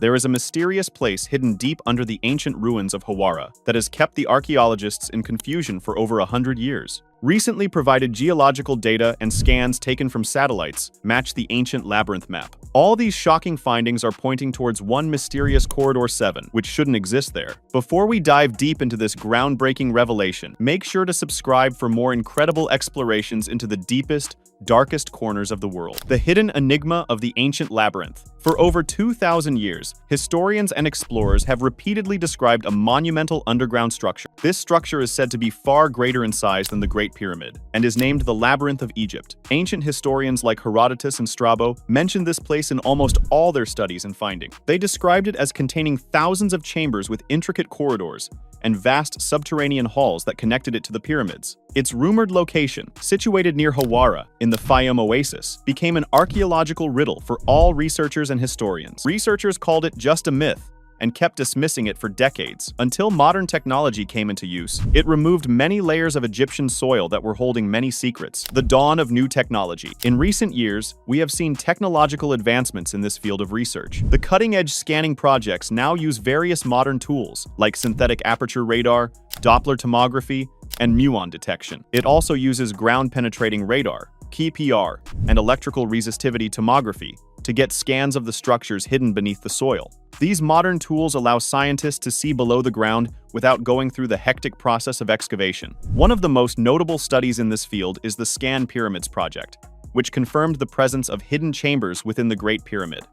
There is a mysterious place hidden deep under the ancient ruins of Hawara that has kept the archaeologists in confusion for over 100 years. Recently provided geological data and scans taken from satellites match the ancient Labyrinth map. All these shocking findings are pointing towards one mysterious Corridor 7, which shouldn't exist there. Before we dive deep into this groundbreaking revelation, make sure to subscribe for more incredible explorations into the deepest, darkest corners of the world. The hidden enigma of the ancient labyrinth. For over 2,000 years, historians and explorers have repeatedly described a monumental underground structure. This structure is said to be far greater in size than the Great Pyramid, and is named the Labyrinth of Egypt. Ancient historians like Herodotus and Strabo mention this place in almost all their studies and findings. They described it as containing thousands of chambers with intricate corridors and vast subterranean halls that connected it to the pyramids. Its rumored location, situated near Hawara in the Fayum Oasis, became an archaeological riddle for all researchers and historians. Researchers called it just a myth and kept dismissing it for decades, until modern technology came into use. It removed many layers of Egyptian soil that were holding many secrets. The dawn of new technology. In recent years, we have seen technological advancements in this field of research. The cutting-edge scanning projects now use various modern tools, like synthetic aperture radar, Doppler tomography, and muon detection. It also uses ground-penetrating radar, KPR, and electrical resistivity tomography to get scans of the structures hidden beneath the soil. These modern tools allow scientists to see below the ground without going through the hectic process of excavation. One of the most notable studies in this field is the Scan Pyramids project, which confirmed the presence of hidden chambers within the Great Pyramid.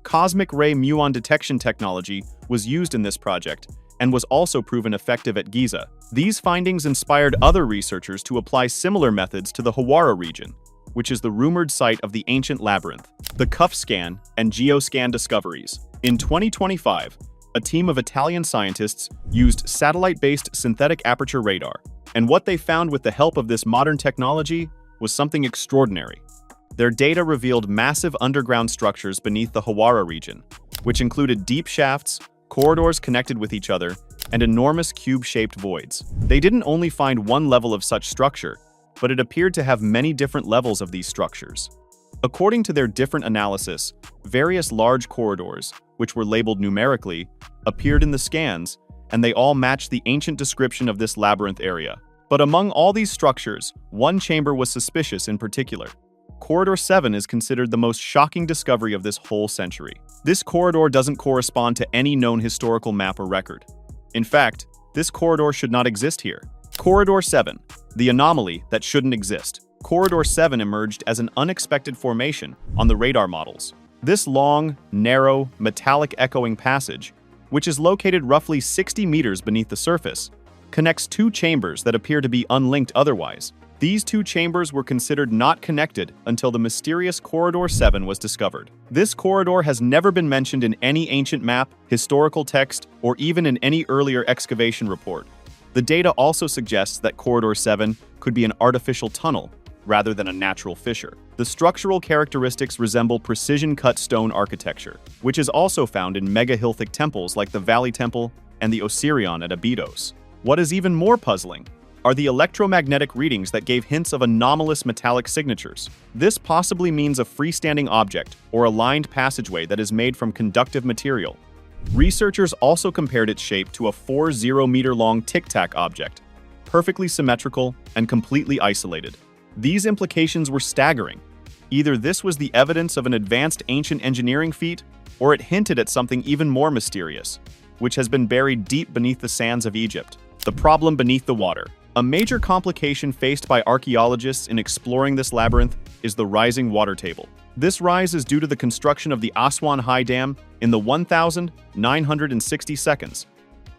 Cosmic ray muon detection technology was used in this project and was also proven effective at Giza. These findings inspired other researchers to apply similar methods to the Hawara region, which is the rumored site of the ancient labyrinth. The Cuff Scan and Geoscan discoveries. In 2025, a team of Italian scientists used satellite-based synthetic aperture radar, and what they found with the help of this modern technology was something extraordinary. Their data revealed massive underground structures beneath the Hawara region, which included deep shafts, corridors connected with each other, and enormous cube-shaped voids. They didn't only find one level of such structure, but it appeared to have many different levels of these structures. According to their different analysis, various large corridors, which were labeled numerically, appeared in the scans, and they all matched the ancient description of this labyrinth area. But among all these structures, one chamber was suspicious in particular. Corridor 7 is considered the most shocking discovery of this whole century. This corridor doesn't correspond to any known historical map or record. In fact, this corridor should not exist here. Corridor 7, the anomaly that shouldn't exist. Corridor 7 emerged as an unexpected formation on the radar models. This long, narrow, metallic echoing passage, which is located roughly 60 meters beneath the surface, connects two chambers that appear to be unlinked otherwise. These two chambers were considered not connected until the mysterious Corridor 7 was discovered. This corridor has never been mentioned in any ancient map, historical text, or even in any earlier excavation report. The data also suggests that Corridor 7 could be an artificial tunnel rather than a natural fissure. The structural characteristics resemble precision-cut stone architecture, which is also found in megahilthic temples like the Valley Temple and the Osirion at Abydos. What is even more puzzling are the electromagnetic readings that gave hints of anomalous metallic signatures. This possibly means a freestanding object or a lined passageway that is made from conductive material. Researchers also compared its shape to a 40-meter-long tic-tac object, perfectly symmetrical and completely isolated. These implications were staggering. Either this was the evidence of an advanced ancient engineering feat, or it hinted at something even more mysterious, which has been buried deep beneath the sands of Egypt. The problem beneath the water. A major complication faced by archaeologists in exploring this labyrinth is the rising water table. This rise is due to the construction of the Aswan High Dam in the 1,960 seconds.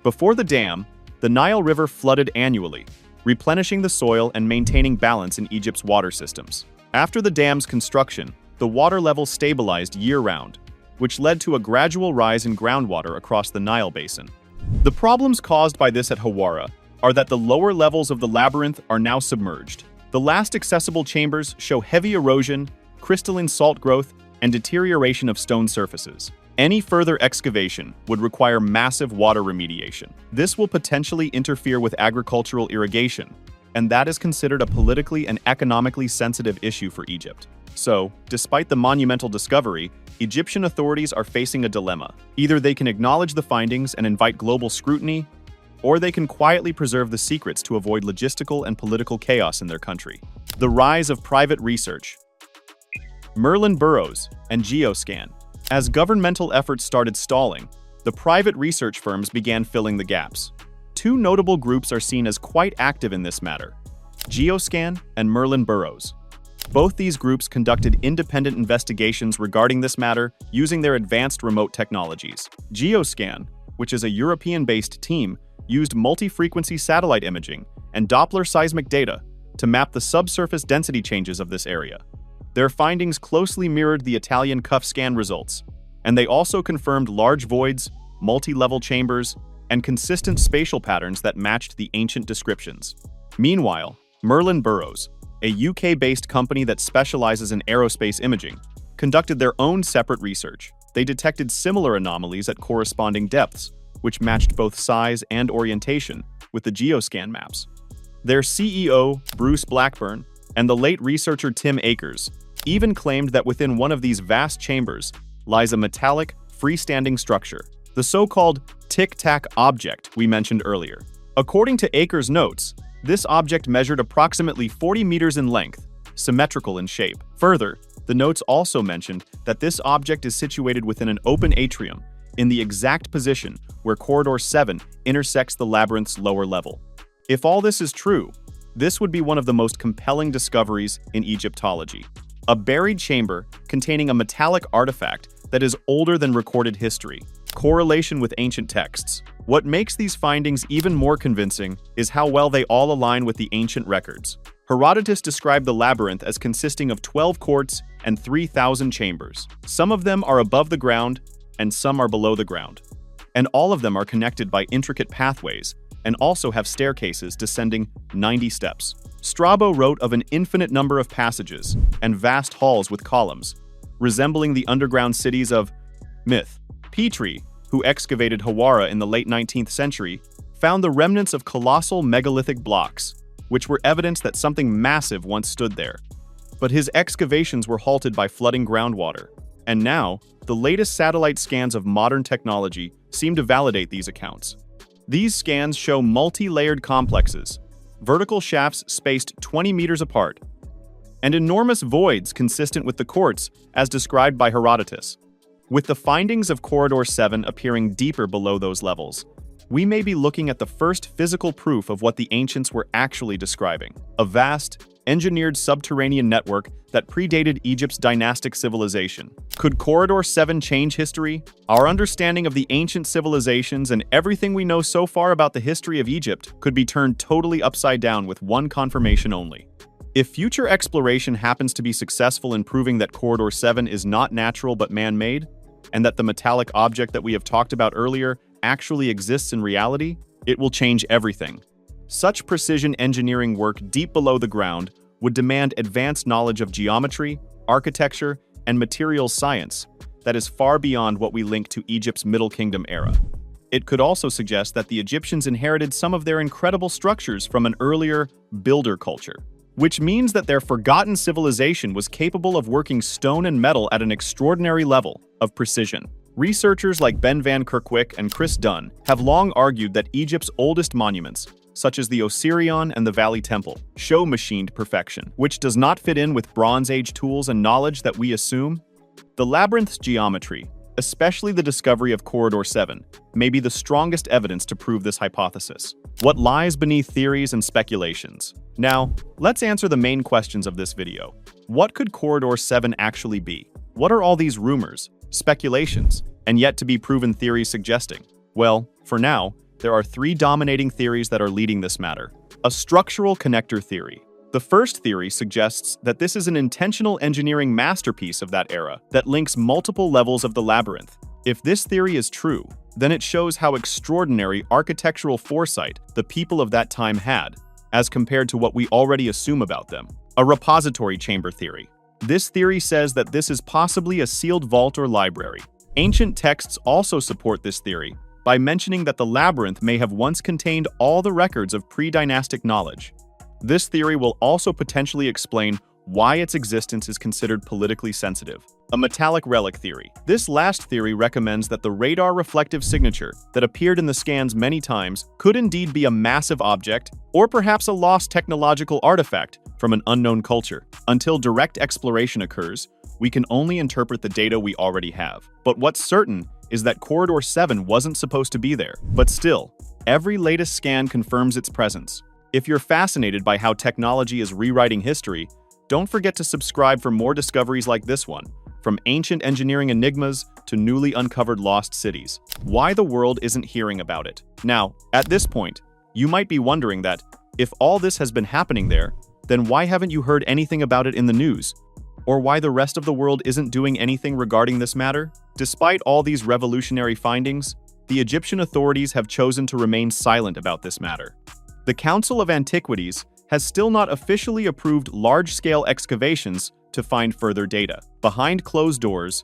Before the dam, the Nile River flooded annually, replenishing the soil and maintaining balance in Egypt's water systems. After the dam's construction, the water level stabilized year-round, which led to a gradual rise in groundwater across the Nile basin. The problems caused by this at Hawara are that the lower levels of the labyrinth are now submerged. The last accessible chambers show heavy erosion, crystalline salt growth, and deterioration of stone surfaces. Any further excavation would require massive water remediation. This will potentially interfere with agricultural irrigation, and that is considered a politically and economically sensitive issue for Egypt. So, despite the monumental discovery, Egyptian authorities are facing a dilemma. Either they can acknowledge the findings and invite global scrutiny, or they can quietly preserve the secrets to avoid logistical and political chaos in their country. The rise of private research. Merlin Burrows and Geoscan. As governmental efforts started stalling, the private research firms began filling the gaps. Two notable groups are seen as quite active in this matter: Geoscan and Merlin Burrows. Both these groups conducted independent investigations regarding this matter using their advanced remote technologies. Geoscan, which is a European-based team, used multi-frequency satellite imaging and Doppler seismic data to map the subsurface density changes of this area. Their findings closely mirrored the Italian CUF scan results, and they also confirmed large voids, multi-level chambers, and consistent spatial patterns that matched the ancient descriptions. Meanwhile, Merlin Burrows, a UK-based company that specializes in aerospace imaging, conducted their own separate research. They detected similar anomalies at corresponding depths, which matched both size and orientation with the Geoscan maps. Their CEO, Bruce Blackburn, and the late researcher Tim Akers even claimed that within one of these vast chambers lies a metallic, freestanding structure, the so-called tic-tac object we mentioned earlier. According to Akers' notes, this object measured approximately 40 meters in length, symmetrical in shape. Further, the notes also mentioned that this object is situated within an open atrium in the exact position where Corridor 7 intersects the labyrinth's lower level. If all this is true, this would be one of the most compelling discoveries in Egyptology. A buried chamber containing a metallic artifact that is older than recorded history. Correlation with ancient texts. What makes these findings even more convincing is how well they all align with the ancient records. Herodotus described the labyrinth as consisting of 12 courts and 3,000 chambers. Some of them are above the ground, and some are below the ground. And all of them are connected by intricate pathways, and also have staircases descending 90 steps. Strabo wrote of an infinite number of passages and vast halls with columns, resembling the underground cities of myth. Petrie, who excavated Hawara in the late 19th century, found the remnants of colossal megalithic blocks, which were evidence that something massive once stood there. But his excavations were halted by flooding groundwater, and now, the latest satellite scans of modern technology seem to validate these accounts. These scans show multi-layered complexes, vertical shafts spaced 20 meters apart, and enormous voids consistent with the courts as described by Herodotus. With the findings of Corridor 7 appearing deeper below those levels, we may be looking at the first physical proof of what the ancients were actually describing: a vast, engineered subterranean network that predated Egypt's dynastic civilization. Could Corridor 7 change history? Our understanding of the ancient civilizations and everything we know so far about the history of Egypt could be turned totally upside down with one confirmation only. If future exploration happens to be successful in proving that Corridor 7 is not natural but man-made, and that the metallic object that we have talked about earlier actually exists in reality, it will change everything. Such precision engineering work deep below the ground would demand advanced knowledge of geometry, architecture, and materials science that is far beyond what we link to Egypt's Middle Kingdom era. It could also suggest that the Egyptians inherited some of their incredible structures from an earlier builder culture, which means that their forgotten civilization was capable of working stone and metal at an extraordinary level of precision. Researchers like Ben van Kerkwijk and Chris Dunn have long argued that Egypt's oldest monuments, such as the Osirion and the Valley Temple, show machined perfection, which does not fit in with Bronze Age tools and knowledge that we assume. The labyrinth's geometry, especially the discovery of Corridor 7, may be the strongest evidence to prove this hypothesis. What lies beneath theories and speculations? Now, let's answer the main questions of this video. What could Corridor 7 actually be? What are all these rumors, speculations, and yet to be proven theories suggesting? Well, for now, there are three dominating theories that are leading this matter. A structural connector theory. The first theory suggests that this is an intentional engineering masterpiece of that era that links multiple levels of the labyrinth. If this theory is true, then it shows how extraordinary architectural foresight the people of that time had, as compared to what we already assume about them. A repository chamber theory. This theory says that this is possibly a sealed vault or library. Ancient texts also support this theory by mentioning that the labyrinth may have once contained all the records of pre-dynastic knowledge. This theory will also potentially explain why its existence is considered politically sensitive. A metallic relic theory. This last theory recommends that the radar reflective signature that appeared in the scans many times could indeed be a massive object, or perhaps a lost technological artifact from an unknown culture. Until direct exploration occurs, we can only interpret the data we already have. But what's certain is that Corridor 7 wasn't supposed to be there. But still, every latest scan confirms its presence. If you're fascinated by how technology is rewriting history, don't forget to subscribe for more discoveries like this one, from ancient engineering enigmas to newly uncovered lost cities. Why the world isn't hearing about it. Now, at this point, you might be wondering that, if all this has been happening there, then why haven't you heard anything about it in the news? Or why the rest of the world isn't doing anything regarding this matter? Despite all these revolutionary findings, the Egyptian authorities have chosen to remain silent about this matter. The Council of Antiquities has still not officially approved large-scale excavations to find further data. Behind closed doors,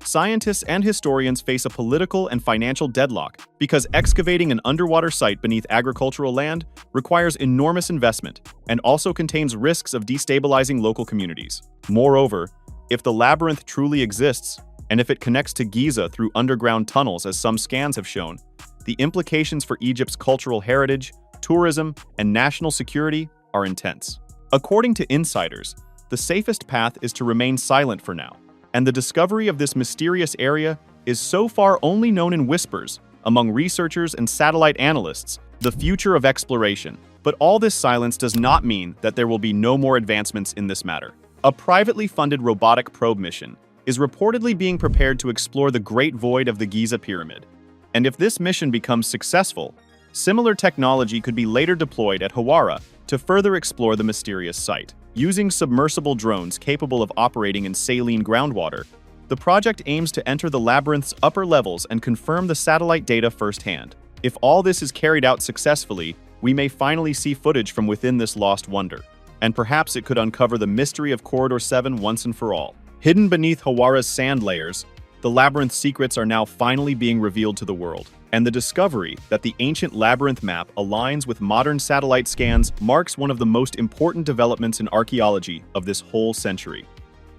scientists and historians face a political and financial deadlock because excavating an underwater site beneath agricultural land requires enormous investment and also contains risks of destabilizing local communities. Moreover, if the labyrinth truly exists, and if it connects to Giza through underground tunnels as some scans have shown, the implications for Egypt's cultural heritage, tourism, and national security are intense. According to insiders, the safest path is to remain silent for now, and the discovery of this mysterious area is so far only known in whispers among researchers and satellite analysts, the future of exploration. But all this silence does not mean that there will be no more advancements in this matter. A privately funded robotic probe mission is reportedly being prepared to explore the Great Void of the Giza Pyramid. And if this mission becomes successful, similar technology could be later deployed at Hawara to further explore the mysterious site. Using submersible drones capable of operating in saline groundwater, the project aims to enter the labyrinth's upper levels and confirm the satellite data firsthand. If all this is carried out successfully, we may finally see footage from within this lost wonder, and perhaps it could uncover the mystery of Corridor 7 once and for all. Hidden beneath Hawara's sand layers, the labyrinth's secrets are now finally being revealed to the world, and the discovery that the ancient labyrinth map aligns with modern satellite scans marks one of the most important developments in archaeology of this whole century.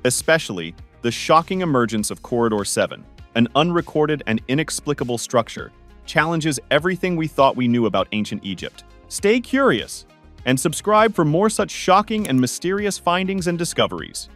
Especially the shocking emergence of Corridor 7, an unrecorded and inexplicable structure, challenges everything we thought we knew about ancient Egypt. Stay curious and subscribe for more such shocking and mysterious findings and discoveries.